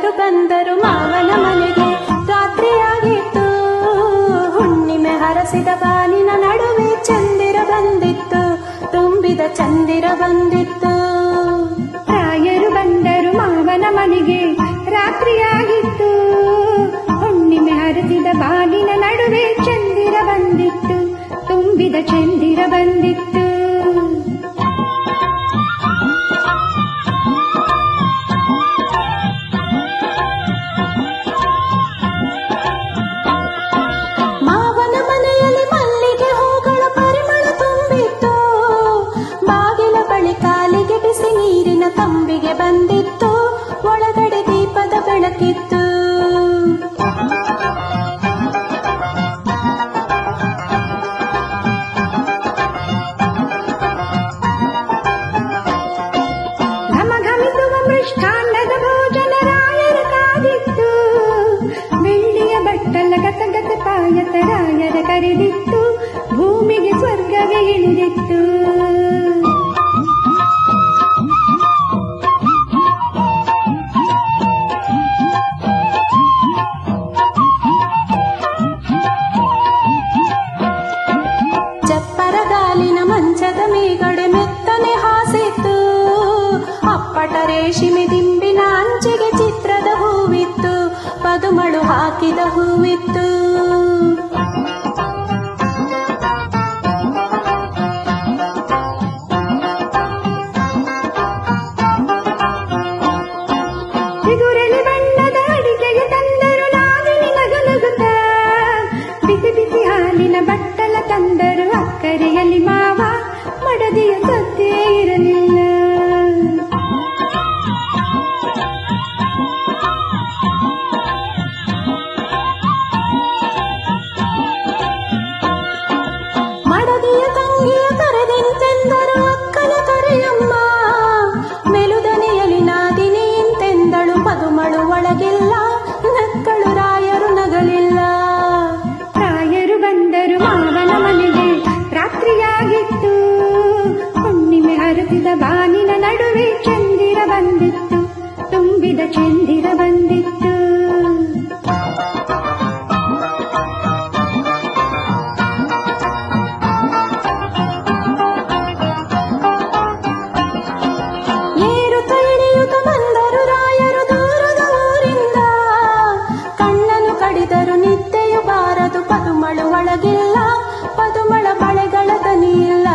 ರಾಯರು ಬಂದರು ಮಾವನ ಮನೆಗೆ. ರಾತ್ರಿಯಾಗಿತ್ತು, ಹುಣ್ಣಿಮೆ ಹರಸಿದ ಬಾನಿನ ನಡುವೆ ಚಂದಿರ ಬಂದಿತ್ತು, ತುಂಬಿದ ಚಂದಿರ ಬಂದಿತ್ತು. ರಾಯರು ಬಂದರು ಮಾವನ ಮನೆಗೆ. ರಾತ್ರಿಯಾಗಿತ್ತು, ಹುಣ್ಣಿಮೆ ಹರಸಿದ ಬಾನಿನ ನಡುವೆ ಚಂದಿರ ಬಂದಿತ್ತು, ತುಂಬಿದ ಚಂದಿರ ಬಂದಿತ್ತು. ಮಾವನ ಮನೆಯಲ್ಲಿ ಮಲ್ಲಿಗೆ ಹೂಗಳ ಪರಿಮಳ ತುಂಬಿತ್ತು, ಬಾಗಿಲ ಬಳಿ ಕಾಲಿಗೆ ಬಿಸಿ ನೀರಿನ ತಂಬಿಗೆ ಬಂದಿತ್ತು, ಒಳಗಡೆ ದೀಪದ ಬೆಳಕಿತ್ತು. ಘಮಘಮಿಸುವ ಮೃಷ್ಟಾನ್ನದ ಭೋಜನ ರಾಯರ ಕಾದಿತ್ತು, ಬೆಳ್ಳಿಯ ಬಟ್ಟಲ ಗಸಗಸ ಪಾಯಸ ರಾಯರ ಕರೆದಿತ್ತು, ಭೂಮಿಗೆ ಸ್ವರ್ಗವೇ ಇಳಿದಿತ್ತು. ಚಪ್ಪರಗಾಲಿನ ಮಂಚದ ಮೇಗಡೆ ಮೆತ್ತನೆ ಹಾಸಿತ್ತು, ಅಪ್ಪಟ ರೇಷ್ಮೆ ದಿಂಬಿನ ಅಂಚಿಗೆ ಚಿತ್ರದ ಹೂವಿತ್ತು, ಪದುಮಳು ಹಾಕಿದ ಹೂವಿತ್ತು. ಚಿಗುರಲಿ ಬಣ್ಣದ ಅಡಿಕೆಗೆ ತಂದರು ನಾದಿನಿ ನಗನಗುತ್ತ, ಬಿಸಿ ಬಿಸಿ ಹಾಲಿನ ಬಟ್ಟಲ ತಂದರು ಅಕ್ಕರೆಯಲ್ಲಿ ಮಾವ, ಮಡದಿಯ ಸದ್ದೇ ಇರಲಿಲ್ಲ. ಮಡದಿಯ ತಂಗಿಯ ಕರೆದೆಂತೆಂದರು ಅಕ್ಕನ ಕರೆಯಮ್ಮ, ಮೆಲುದನೆಯಲ್ಲಿ ನಾದಿನಿ ಎಂತೆಂದಳು ಪದುಮಳು ಒಳಗಿಲ್ಲ, ನಕ್ಕಳು ರಾಯರು ನಗಲಿಲ್ಲ. ರಾಯರು ಬಂದರು ಮಾವನ ಮನೆಗೆ. ರಾತ್ರಿಯಾಗಿತ್ತು, ಹುಣ್ಣಿಮೆ ಹರಸಿದ ಬಾನಿನ ನಡುವೆ ಚಂದಿರ ಬಂದಿತ್ತು, ತುಂಬಿದ ಚಂದಿರ ಬಂದಿತ್ತು. ಏರುತ್ತ ಇಳಿಯುತ್ತ ಬಂದರು ರಾಯರು ದೂರದ ಊರಿಂದ, ಕಣ್ಣನು ಕಡಿದರು ನಿದ್ದೆಯು ಬಾರದು, ಪದುಮಳು ಒಳಗಿಲ್ಲ, ಪದುಮಳ ಬಳೆಗಳ ದನಿಯಿಲ್ಲ.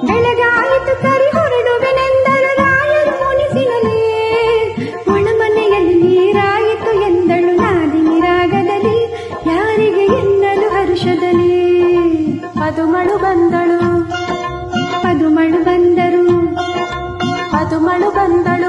ಬೆಳಗಾಯಿತು ಸರಿ ಹೊರಡುವೆನೆಂದರು ರಾಯರು ಮುನಿಸಿನಲ್ಲಿ, ಒಳಮನೆಯಲ್ಲಿ ನೀರಾಯಿತು ಎಂದಳು ನಾದಿನಿ ರಾಗದಲ್ಲಿ, ಯಾರಿಗೆ ಎನ್ನಲು ಹರ್ಷದಲ್ಲಿ. ಪದುಮಳು ಬಂದಳು, ಪದುಮಳು ಬಂದರು, ಪದುಮಳು ಬಂದಳು